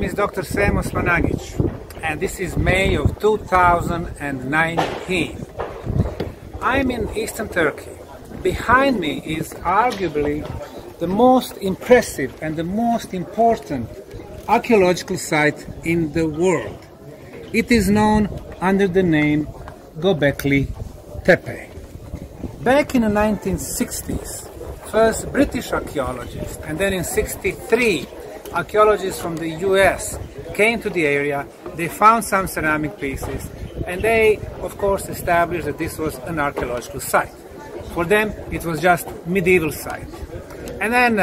name is Dr Semir Osmanagić, and this is May of 2019. I'm in Eastern Turkey. Behind me is arguably the most impressive and the most important archaeological site in the world. It is known under the name Gobekli Tepe. Back in the 1960s, first British archaeologists and then in 1963 archaeologists from the US came to the area. They found some ceramic pieces and they of course established that this was an archaeological site. For them it was just medieval site. And then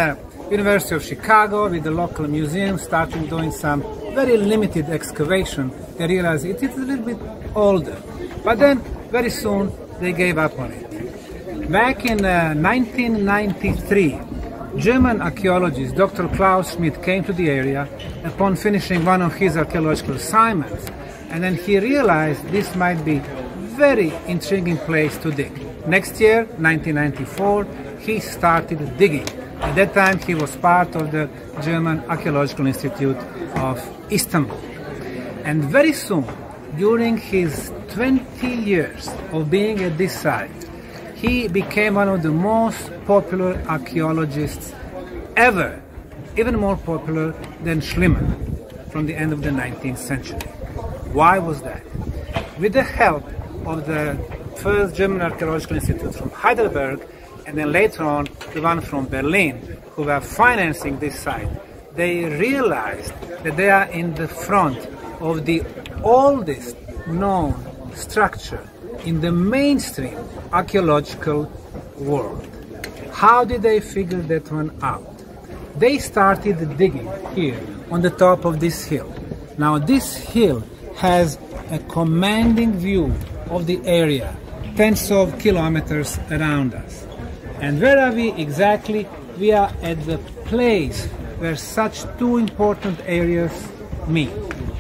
University of Chicago with the local museum started doing some very limited excavation. They realized it is a little bit older, but then very soon they gave up on it. Back in 1993, German archaeologist Dr. Klaus Schmidt came to the area upon finishing one of his archaeological assignments, and then he realized this might be a very intriguing place to dig. Next year, 1994, he started digging. At that time, he was part of the German Archaeological Institute of Istanbul. And very soon, during his 20 years of being at this site, he became one of the most popular archaeologists ever, even more popular than Schliemann from the end of the 19th century. Why was that? With the help of the first German Archaeological Institute from Heidelberg, and then later on the one from Berlin, who were financing this site, they realized that they are in the front of the oldest known structure in the mainstream archaeological world. How did they figure that one out? They started digging here on the top of this hill. Now this hill has a commanding view of the area, tens of kilometers around us. And where are we exactly? We are at the place where such two important areas meet.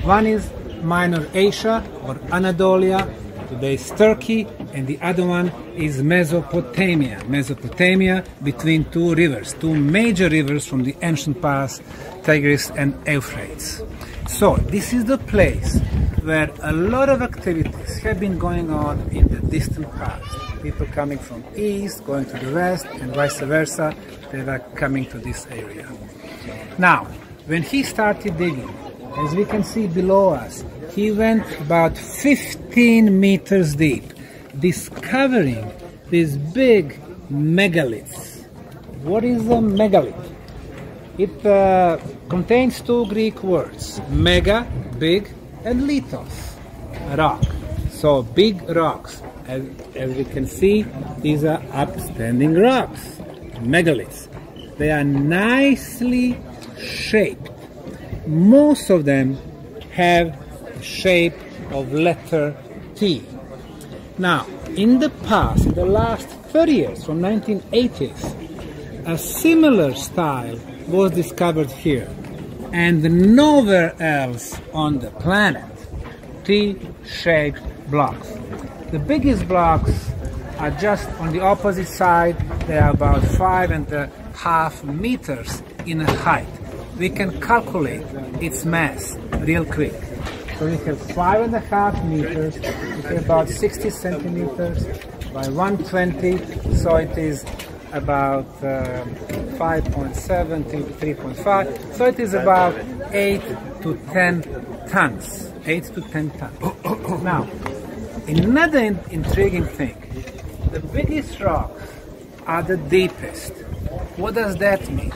One is Minor Asia or Anatolia, today's Turkey, and the other one is Mesopotamia. Mesopotamia between two rivers, two major rivers from the ancient past, Tigris and Euphrates. So this is the place where a lot of activities have been going on in the distant past. People coming from east, going to the west, and vice versa, they were coming to this area. Now, when he started digging, as we can see below us, he went about 15 meters deep, discovering these big megaliths. What is a megalith? It contains two Greek words, mega, big, and lithos, rock. So big rocks. As we can see, these are upstanding rocks, megaliths. They are nicely shaped. Most of them have the shape of letter T. Now, in the past, in the last 30 years, from 1980s, a similar style was discovered here, and nowhere else on the planet. T-shaped blocks. The biggest blocks are just on the opposite side. They are about 5.5 meters in height. We can calculate its mass real quick. So we have 5.5 meters, we have about 60 centimeters by 120, so it is about 5.7 to 3.5, so it is about 8 to 10 tons. 8 to 10 tons. Now, another intriguing thing, the biggest rocks are the deepest. What does that mean?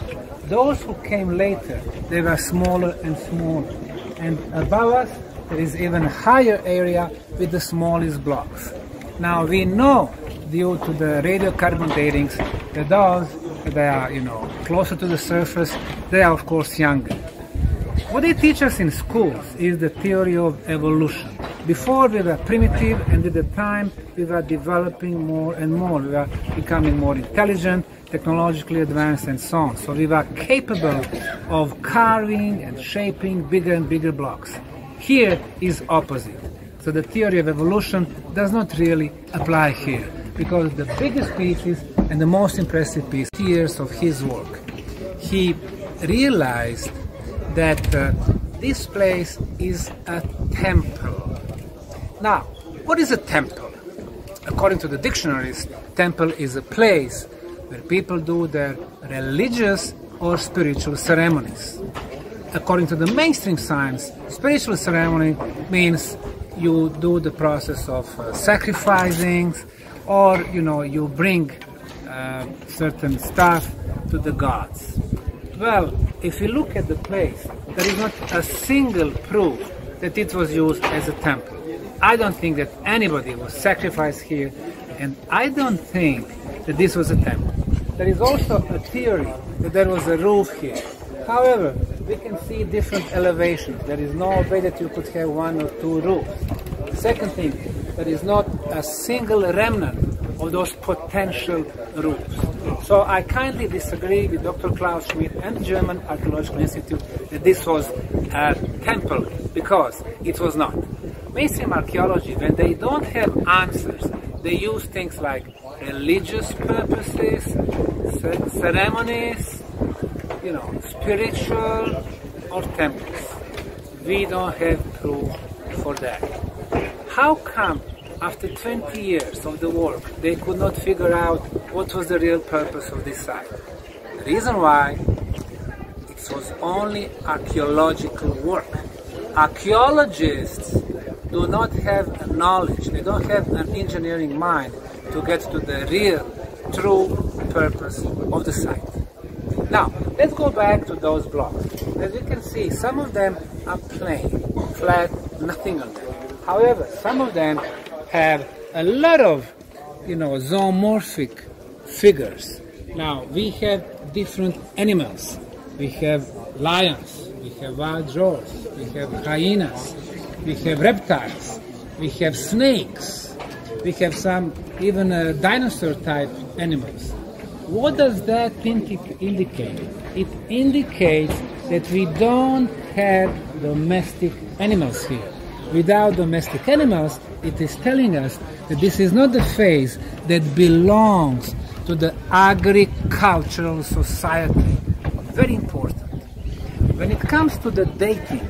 Those who came later, they were smaller and smaller. And above us, there is even a higher area with the smallest blocks. Now we know, due to the radiocarbon datings, that those that are, closer to the surface, they are of course younger. What they teach us in schools is the theory of evolution. Before we were primitive, and with the time we were developing more and more. We were becoming more intelligent, technologically advanced, and so on. So we were capable of carving and shaping bigger and bigger blocks. Here is opposite. So the theory of evolution does not really apply here, because the biggest pieces and the most impressive piece, years of his work, he realized that this place is a temple. Now, what is a temple? According to the dictionaries, temple is a place where people do their religious or spiritual ceremonies. According to the mainstream science, spiritual ceremony means you do the process of sacrificing, or you bring certain stuff to the gods. Well, if you look at the place, there is not a single proof that it was used as a temple. I don't think that anybody was sacrificed here, and I don't think that this was a temple. There is also a theory that there was a roof here. However, we can see different elevations. There is no way that you could have one or two roofs. The second thing, there is not a single remnant of those potential roofs. So I kindly disagree with Dr. Klaus Schmidt and the German Archaeological Institute that this was a temple, because it was not. Mainstream archaeology, when they don't have answers, they use things like religious purposes, ceremonies, spiritual, or temples. We don't have proof for that. How come after 20 years of the work they could not figure out what was the real purpose of this site? The reason why, it was only archaeological work. Archaeologists do not have knowledge, they don't have an engineering mind to get to the real, true purpose of the site. Now, let's go back to those blocks. As you can see, some of them are plain, flat, nothing on them. However, some of them have a lot of, zoomorphic figures. Now, we have different animals. We have lions, we have wild boars, we have hyenas, we have reptiles, we have snakes, we have some even dinosaur type animals. What does that indicate? It indicates that we don't have domestic animals here. Without domestic animals, it is telling us that this is not the phase that belongs to the agricultural society. Very important. When it comes to the dating,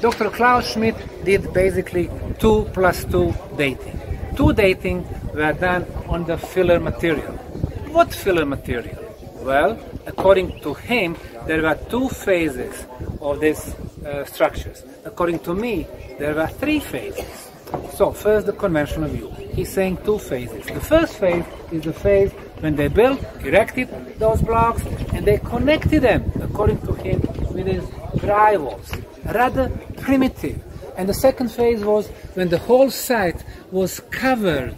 Dr. Klaus Schmidt did basically 2 + 2 dating. 2 dating were done on the filler material. What filler material? Well, according to him, there were 2 phases of these structures. According to me, there were 3 phases. So, first the conventional view. He's saying 2 phases. The first phase is the phase when they built, erected those blocks, and they connected them, according to him, with these drywalls. Rather primitive. And the second phase was when the whole site was covered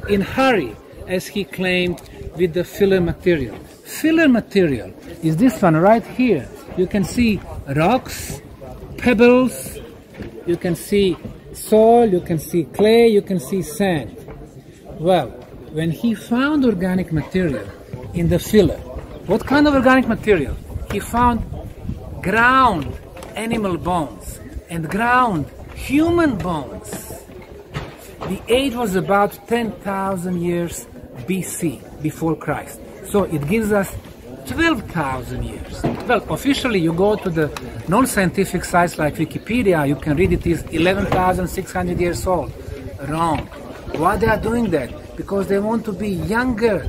in hurry, as he claimed, with the filler material. Filler material is this one right here. You can see rocks, pebbles, you can see soil, you can see clay, you can see sand. Well, when he found organic material in the filler, what kind of organic material? He found ground animal bones and ground human bones. The age was about 10,000 years BC, before Christ. So it gives us 12,000 years. Well, officially you go to the non-scientific sites like Wikipedia, you can read it is 11,600 years old. Wrong. Why they are doing that? Because they want to be younger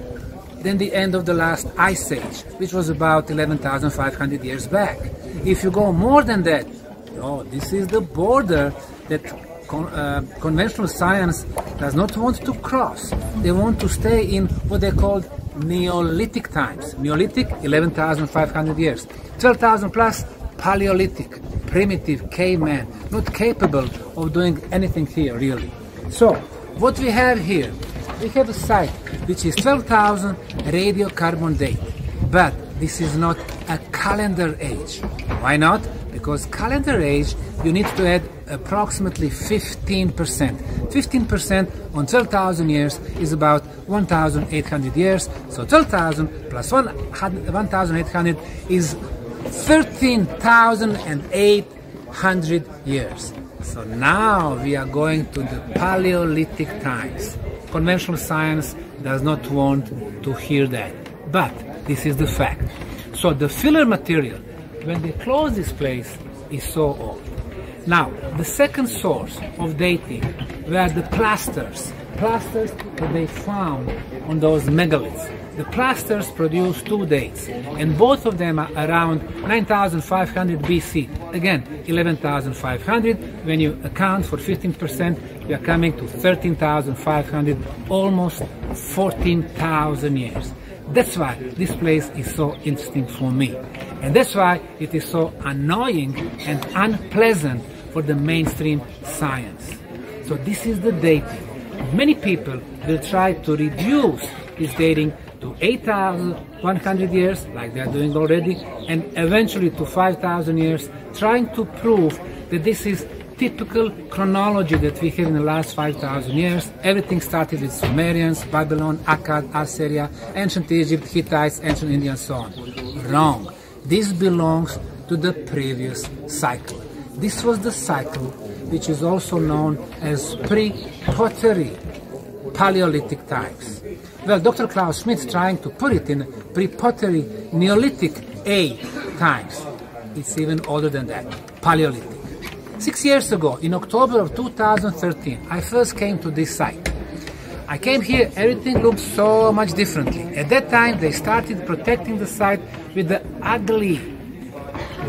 than the end of the last ice age, which was about 11,500 years back. If you go more than that, this is the border that conventional science does not want to cross. They want to stay in what they call Neolithic times. Neolithic, 11,500 years. 12,000 plus, Paleolithic, primitive caveman, not capable of doing anything here, really. So, what we have here, we have a site which is 12,000 radiocarbon date. But this is not a calendar age. Why not? Because calendar age, you need to add approximately 15%. 15% on 12,000 years is about 1,800 years. So 12,000 plus 1,800 is 13,800 years. So now we are going to the Paleolithic times. Conventional science does not want to hear that. But this is the fact. So the filler material, when they close this place, is so old. Now, the second source of dating were the plasters that they found on those megaliths. The plasters produce two dates, and both of them are around 9,500 BC. Again, 11,500. When you account for 15%, we are coming to 13,500, almost 14,000 years. That's why this place is so interesting for me. And that's why it is so annoying and unpleasant for the mainstream science. So this is the dating. Many people will try to reduce this dating to 8,100 years, like they are doing already, and eventually to 5,000 years, trying to prove that this is typical chronology that we have in the last 5,000 years. Everything started with Sumerians, Babylon, Akkad, Assyria, ancient Egypt, Hittites, ancient India, and so on. Wrong. This belongs to the previous cycle. This was the cycle which is also known as pre-pottery Paleolithic times. Well, Dr. Klaus Schmidt is trying to put it in pre-pottery Neolithic A times. It's even older than that, Paleolithic. 6 years ago, in October of 2013, I first came to this site. I came here, everything looked so much differently. At that time, they started protecting the site with the ugly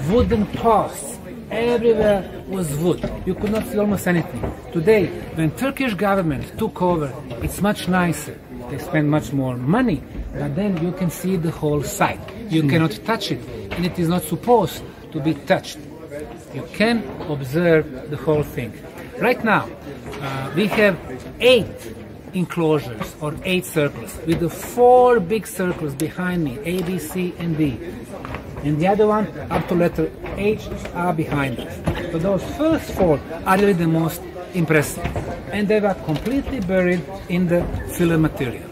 wooden posts. Everywhere was wood. You could not see almost anything. Today, when Turkish government took over, it's much nicer. They spend much more money, but then you can see the whole site. You cannot touch it, and it is not supposed to be touched. You can observe the whole thing. Right now, we have 8 enclosures or 8 circles with the 4 big circles behind me, A, B, C, and D. And the other one up to letter H are behind us. So those first 4 are really the most impressive. And they were completely buried in the filler material.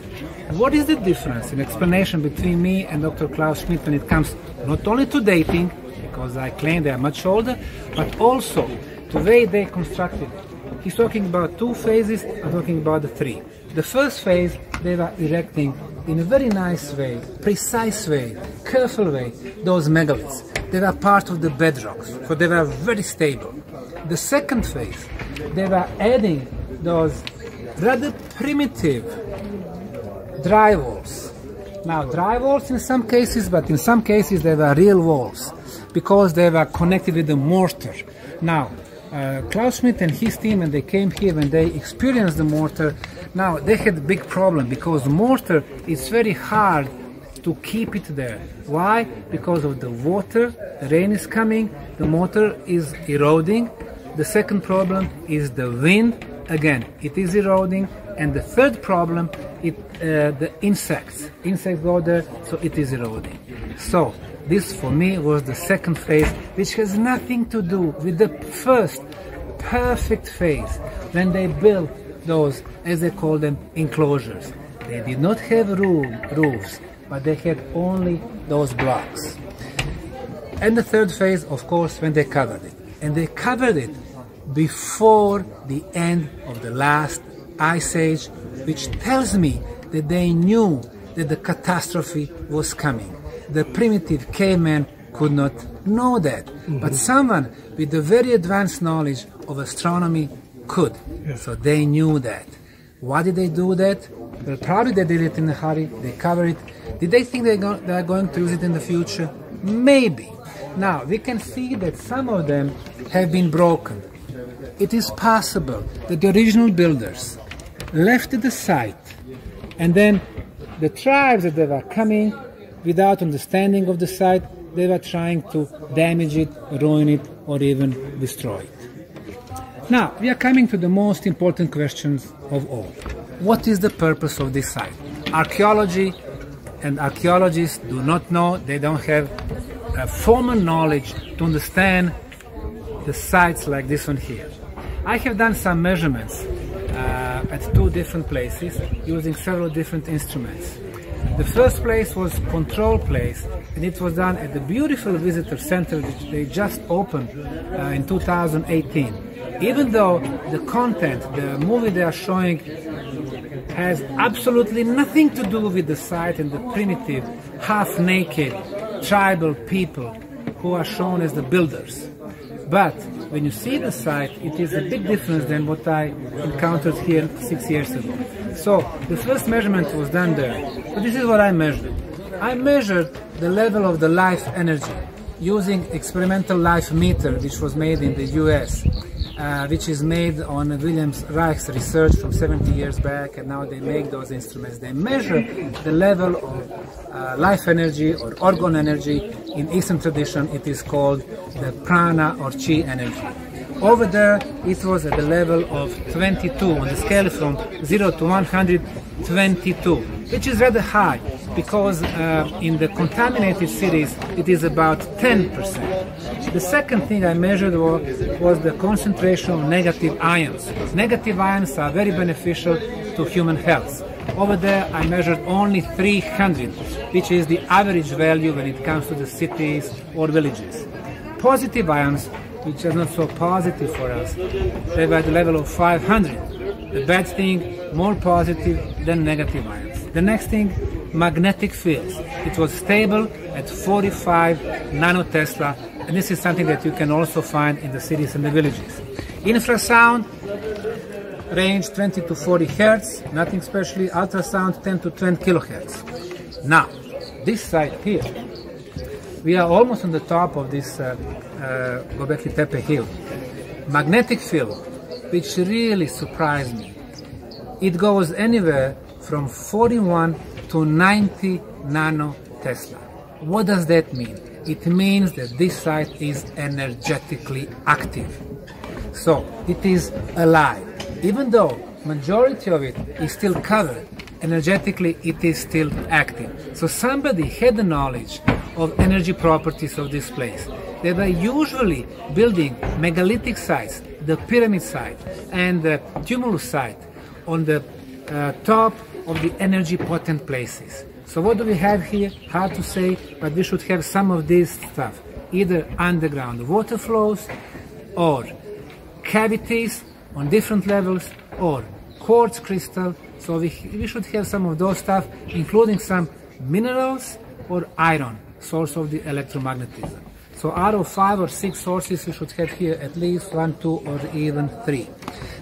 What is the difference in explanation between me and Dr. Klaus Schmidt when it comes not only to dating, because I claim they are much older, but also the way they constructed it. He's talking about 2 phases, I'm talking about the 3. The first phase, they were erecting in a very nice way, precise way, careful way, those megaliths. They were part of the bedrocks, so they were very stable. The second phase, they were adding those rather primitive dry walls. Now, dry walls in some cases, but in some cases they were real walls, because they were connected with the mortar. Now, Klaus Schmidt and his team, when they came here, when they experienced the mortar, now they had a big problem, because the mortar is very hard to keep it there. Why? Because of the water, the rain is coming, the mortar is eroding. The second problem is the wind, again, it is eroding. And the third problem is the insects. Insects go there, so it is eroding. So, this for me was the second phase, which has nothing to do with the first perfect phase, when they built those, as they call them, enclosures. They did not have roofs, but they had only those blocks. And the third phase, of course, when they covered it. And they covered it before the end of the last Ice Age, which tells me that they knew that the catastrophe was coming. The primitive caveman could not know that, but someone with a very advanced knowledge of astronomy could. So they knew that. Why did they do that? Well, probably they did it in a hurry, they covered it. Did they think they are going to use it in the future? Maybe. Now, we can see that some of them have been broken. It is possible that the original builders left the site, and then the tribes that they were coming, without understanding of the site, they were trying to damage it, ruin it, or even destroy it. Now, we are coming to the most important questions of all. What is the purpose of this site? Archaeology and archaeologists do not know, they don't have formal knowledge to understand the sites like this one here. I have done some measurements at 2 different places using several different instruments. The first place was control place, and it was done at the beautiful visitor center which they just opened in 2018. Even though the content, the movie they are showing, has absolutely nothing to do with the site and the primitive, half-naked, tribal people who are shown as the builders. But when you see the site, it is a big difference than what I encountered here 6 years ago. So the first measurement was done there. So this is what I measured. I measured the level of the life energy using experimental life meter, which was made in the US, which is made on Williams Reich's research from 70 years back, and now they make those instruments. They measure the level of life energy or organ energy. In Eastern tradition, it is called the prana or chi energy. Over there, it was at the level of 22 on the scale from 0 to 122, which is rather high because in the contaminated cities, it is about 10%. The second thing I measured was the concentration of negative ions. Negative ions are very beneficial to human health. Over there, I measured only 300, which is the average value when it comes to the cities or villages. Positive ions, which are not so positive for us, they were at the level of 500. The bad thing, more positive than negative ions. The next thing, magnetic fields. It was stable at 45 nanotesla, and this is something that you can also find in the cities and the villages. Infrasound, range 20 to 40 hertz, nothing specially. Ultrasound, 10 to 20 kilohertz. Now, this side here, we are almost on the top of this Gobekli Tepe hill. Magnetic field, which really surprised me. It goes anywhere from 41 to 90 nanotesla. What does that mean? It means that this site is energetically active. So it is alive. Even though majority of it is still covered, energetically it is still active. So somebody had the knowledge of energy properties of this place. They were usually building megalithic sites, the pyramid site and the tumulus site on the top of the energy potent places. So what do we have here? Hard to say, but we should have some of this stuff. Either underground water flows or cavities on different levels or quartz crystal. So we should have some of those stuff, including some minerals or iron, source of the electromagnetism. So out of 5 or 6 sources, we should have here at least 1, 2, or even 3.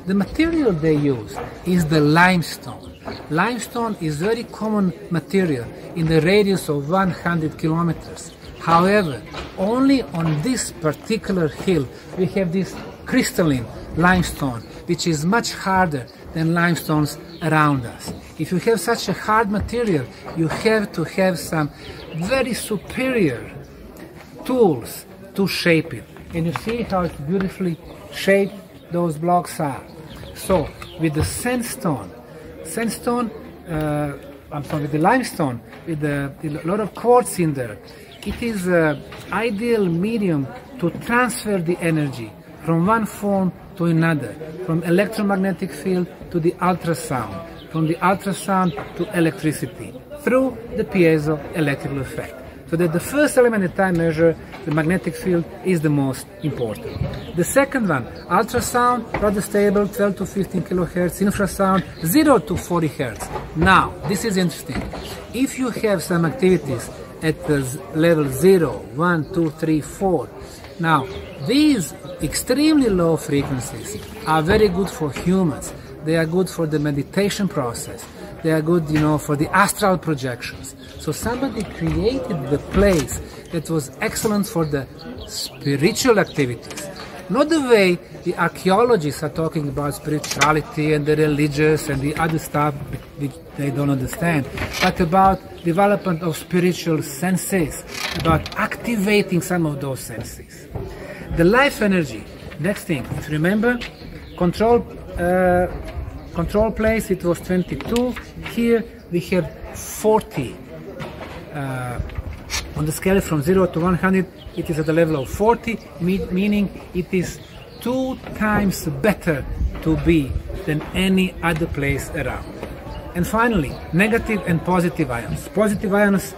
The material they use is the limestone. Limestone is very common material in the radius of 100 kilometers. However, only on this particular hill, we have this crystalline limestone, which is much harder than limestones around us. If you have such a hard material, you have to have some very superior tools to shape it. And you see how it's beautifully shaped those blocks are. So with the with the limestone, with a lot of quartz in there, it is an ideal medium to transfer the energy from one form to another, from electromagnetic field to the ultrasound, from the ultrasound to electricity, through the piezo electrical effect. So that the first element that I measure, the magnetic field, is the most important. The second one, ultrasound, rather stable, 12 to 15 kilohertz, infrasound, 0 to 40 hertz. Now, this is interesting. If you have some activities at the level 0, 1, 2, 3, 4, now, these extremely low frequencies are very good for humans. They are good for the meditation process. They are good, for the astral projections. So somebody created the place that was excellent for the spiritual activities. Not the way the archaeologists are talking about spirituality and the religious and the other stuff which they don't understand, but about development of spiritual senses, about activating some of those senses. The life energy, next thing, if you remember, control place, it was 22. Here we have 40. On the scale from 0 to 100, it is at the level of 40, meaning it is 2 times better to be than any other place around. And finally, negative and positive ions. Positive ions,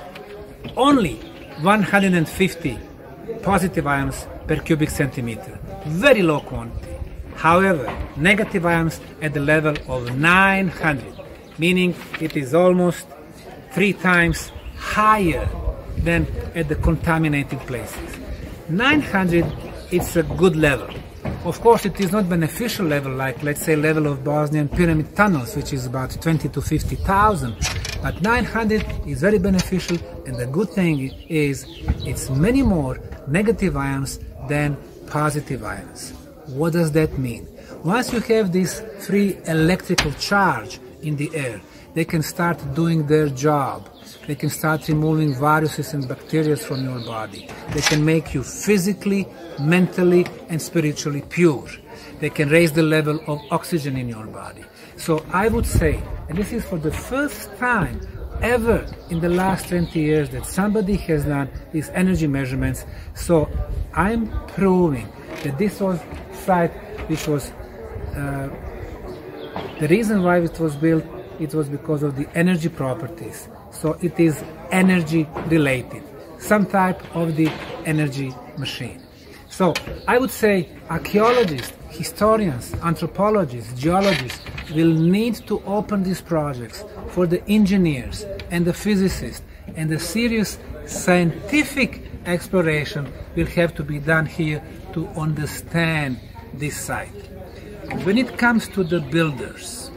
only 150 positive ions per cubic centimeter. Very low quantity. However, negative ions at the level of 900, meaning it is almost 3 times higher than at the contaminated places. 900, it's a good level. Of course, it is not beneficial level like, let's say, level of Bosnian pyramid tunnels, which is about 20 to 50,000. But 900 is very beneficial, and the good thing is it's many more negative ions than positive ions. What does that mean? Once you have this free electrical charge in the air, they can start doing their job. They can start removing viruses and bacteria from your body. They can make you physically, mentally, and spiritually pure. They can raise the level of oxygen in your body. So I would say, and this is for the first time ever in the last 20 years that somebody has done these energy measurements. So I'm proving that this was site which was the reason why it was built. It was because of the energy properties. So it is energy related, some type of the energy machine. So I would say archaeologists, historians, anthropologists, geologists will need to open these projects for the engineers and the physicists, and the serious scientific exploration will have to be done here to understand this site. When it comes to the builders,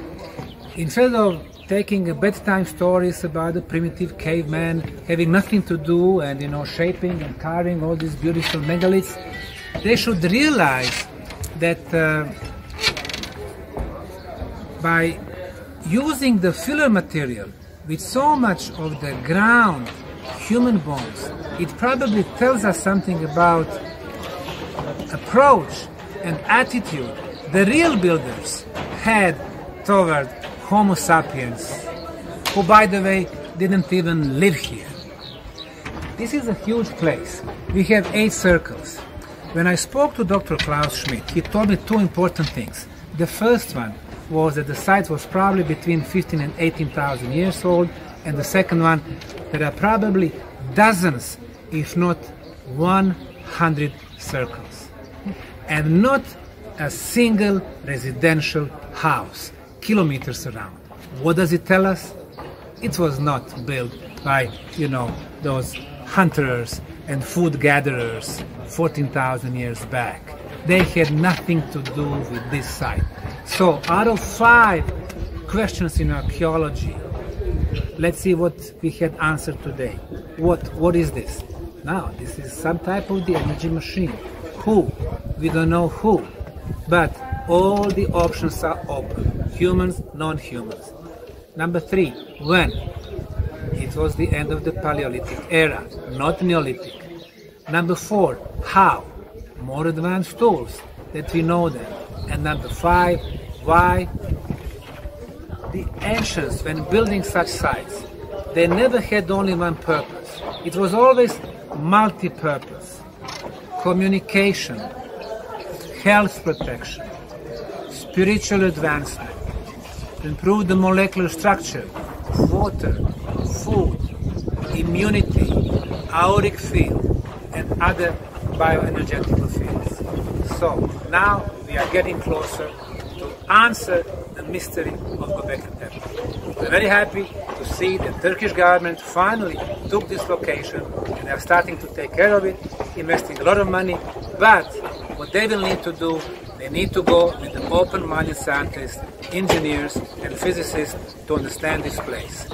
instead of taking bedtime stories about the primitive caveman having nothing to do and, shaping and carving all these beautiful megaliths, they should realize that by using the filler material with so much of the ground human bones, it probably tells us something about approach and attitude the real builders had toward Homo sapiens, who, by the way, didn't even live here. This is a huge place. We have 8 circles. When I spoke to Dr. Klaus Schmidt, he told me 2 important things. The first one was that the site was probably between 15 and 18,000 years old, and the second one, there are probably dozens, if not 100 circles, and not a single residential house kilometers around. What does it tell us? It was not built by, those hunters and food gatherers 14,000 years back. They had nothing to do with this site. So out of 5 questions in archaeology, let's see what we had answered today. What is this? Now, this is some type of the energy machine. Who? We don't know who. But all the options are open. Humans, non-humans. Number 3, when? It was the end of the Paleolithic era, not Neolithic. Number 4, how? More advanced tools that we know them. And number 5, why? The ancients, when building such sites, they never had only one purpose. It was always multi-purpose. Communication, health protection, spiritual advancement, to improve the molecular structure, water, food, immunity, auric field, and other bioenergetical fields. So now we are getting closer to answer the mystery of Gobekli Tepe. We're very happy to see that Turkish government finally took this location and are starting to take care of it, investing a lot of money. But what they will need to do, they need to go with the open-minded scientists, engineers, and physicists to understand this place.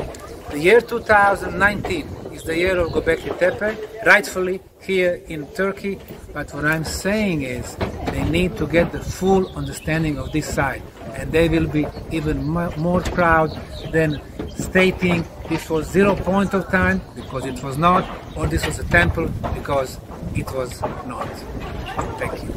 The year 2019 is the year of Gobekli Tepe, rightfully here in Turkey, but what I'm saying is they need to get the full understanding of this site, and they will be even more proud than stating this was 0 point of time, because it was not, or this was a temple, because it was not. Thank you.